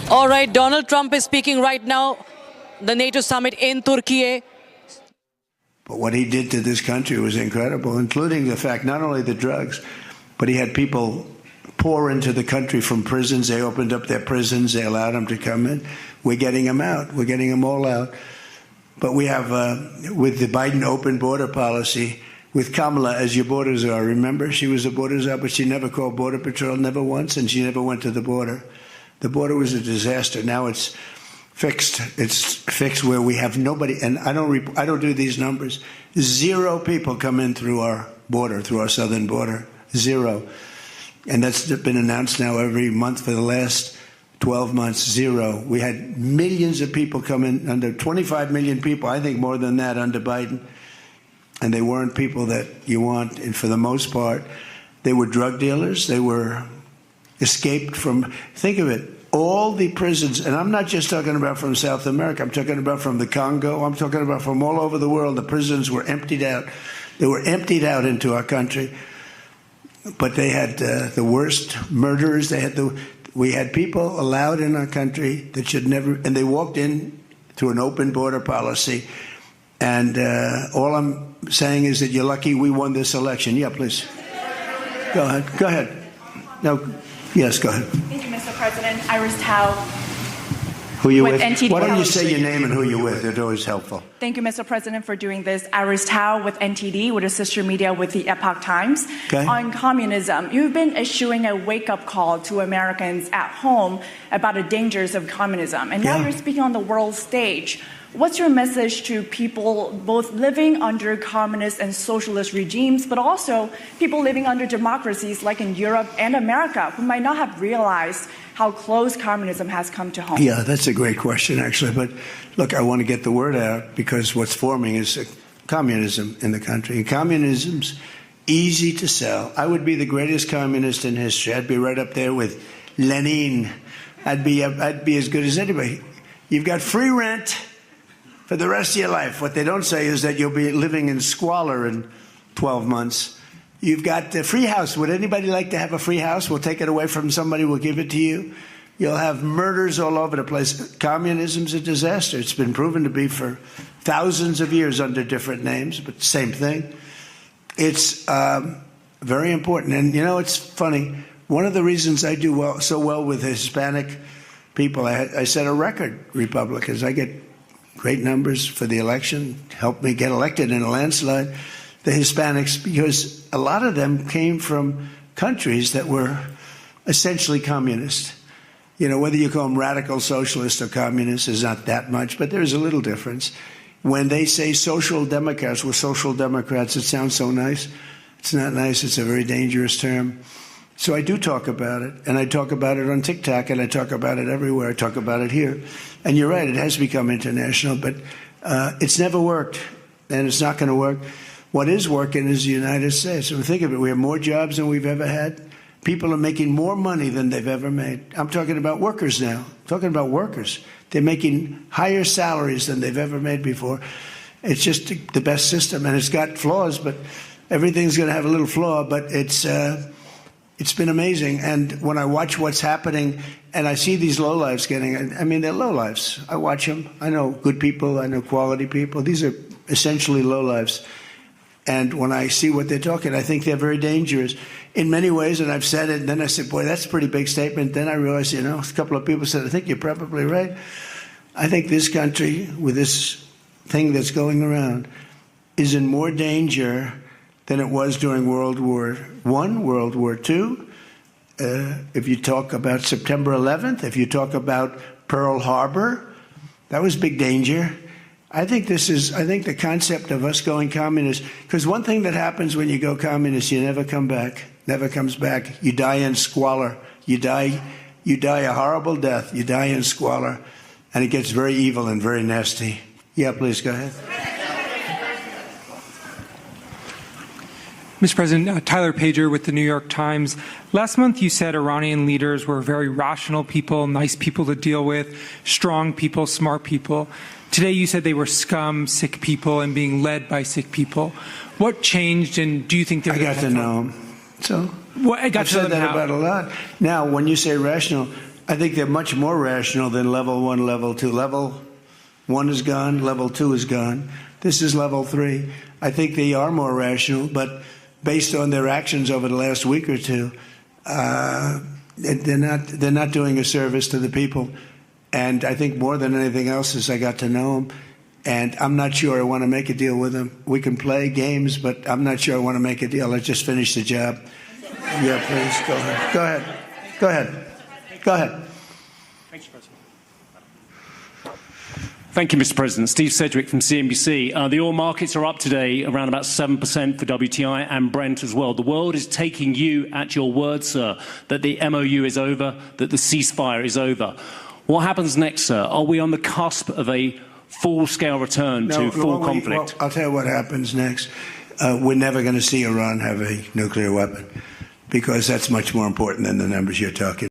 All right, Donald Trump is speaking right now, the NATO summit in Turkey. But what he did to this country was incredible, including the fact not only the drugs, but he had people pour into the country from prisons. They opened up their prisons. They allowed them to come in. We're getting them out. We're getting them all out. But we have, with the Biden open border policy, with Kamala as your border czar. Remember, she was a border czar, but she never called Border Patrol, never once, and she never went to the border. The border was a disaster. Now it's fixed. It's fixed where we have nobody, and I don't do these numbers. 0 people come in through our border, through our southern border. 0. And that's been announced now every month for the last 12 months. 0. We had millions of people come in, under 25 million people, I think more than that under Biden. And they weren't people that you want, and for the most part, they were drug dealers. They were escaped from, think of it, all the prisons, and I'm not just talking about from South America, I'm talking about from the Congo, I'm talking about from all over the world. The prisons were emptied out. They were emptied out into our country. But they had the worst murderers. We had people allowed in our country that should never, and they walked in through an open border policy. And all I'm saying is that you're lucky we won this election. Yeah, please. Go ahead. Go ahead. No. Yes, go ahead. Thank you, Mr. President. Iris Tao. Who you with? NTD. Why don't you say your name and who you're with? It's always helpful. Thank you, Mr. President, for doing this. Iris Tao with NTD, with a sister media with the Epoch Times. Okay. On communism, you've been issuing a wake-up call to Americans at home about the dangers of communism. And now you're speaking on the world stage. What's your message to people both living under communist and socialist regimes, but also people living under democracies like in Europe and America who might not have realized how close communism has come to home? Yeah, that's a great question, actually. But look, I want to get the word out because what's forming is communism in the country. And communism's easy to sell. I would be the greatest communist in history. I'd be right up there with Lenin. I'd be as good as anybody. You've got free rent for the rest of your life. What they don't say is that you'll be living in squalor in 12 months. You've got a free house. Would anybody like to have a free house? We'll take it away from somebody. We'll give it to you. You'll have murders all over the place. Communism's a disaster. It's been proven to be for thousands of years under different names, but same thing. It's very important. And, you know, it's funny. One of the reasons I do so well with Hispanic people, I set a record, Republicans. I get great numbers for the election, helped me get elected in a landslide, the Hispanics, because a lot of them came from countries that were essentially communist. You know, whether you call them radical socialist or communist is not that much, but there's a little difference. When they say social democrats, we're social democrats, it sounds so nice. It's not nice. It's a very dangerous term. So I do talk about it, and I talk about it on TikTok, and I talk about it everywhere. I talk about it here. And you're right, it has become international, but it's never worked, and it's not going to work. What is working is the United States. So think of it, we have more jobs than we've ever had. People are making more money than they've ever made. I'm talking about workers now. I'm talking about workers. They're making higher salaries than they've ever made before. It's just the best system, and it's got flaws, but everything's going to have a little flaw, but it's been amazing. And when I watch what's happening and I see these lowlifes getting, I mean, they're lowlifes. I watch them. I know good people. I know quality people. These are essentially lowlifes. And when I see what they're talking, I think they're very dangerous in many ways. And I've said it. And then I said, boy, that's a pretty big statement. Then I realized, you know, a couple of people said, I think you're probably right. I think this country, with this thing that's going around, is in more danger than it was during World War I, World War II. If you talk about September 11th, if you talk about Pearl Harbor, that was big danger. I think the concept of us going communist, because one thing that happens when you go communist, you never come back, never comes back. You die in squalor. You die a horrible death. You die in squalor, and it gets very evil and very nasty. Yeah, please go ahead. Mr. President, Tyler Pager with the New York Times. Last month you said Iranian leaders were very rational people, nice people to deal with, strong people, smart people. Today you said they were scum, sick people, and being led by sick people. What changed, and do you think they're I got to know them. So well, I've said that about a lot. Now, when you say rational, I think they're much more rational than level 1, level 2. Level 1 is gone, level 2 is gone. This is level 3. I think they are more rational, but based on their actions over the last week or two, they're not doing a service to the people. And I think more than anything else is I got to know them. And I'm not sure I want to make a deal with them. We can play games, but I'm not sure I want to make a deal. Let's just finish the job. Yeah, please, go ahead. Go ahead. Go ahead. Go ahead. Thank you, President. Thank you, Mr. President. Steve Sedgwick from CNBC. The oil markets are up today, around about 7% for WTI and Brent as well. The world is taking you at your word, sir, that the MOU is over, that the ceasefire is over. What happens next, sir? Are we on the cusp of a full-scale return to full conflict? Well, I'll tell you what happens next. We're never going to see Iran have a nuclear weapon because that's much more important than the numbers you're talking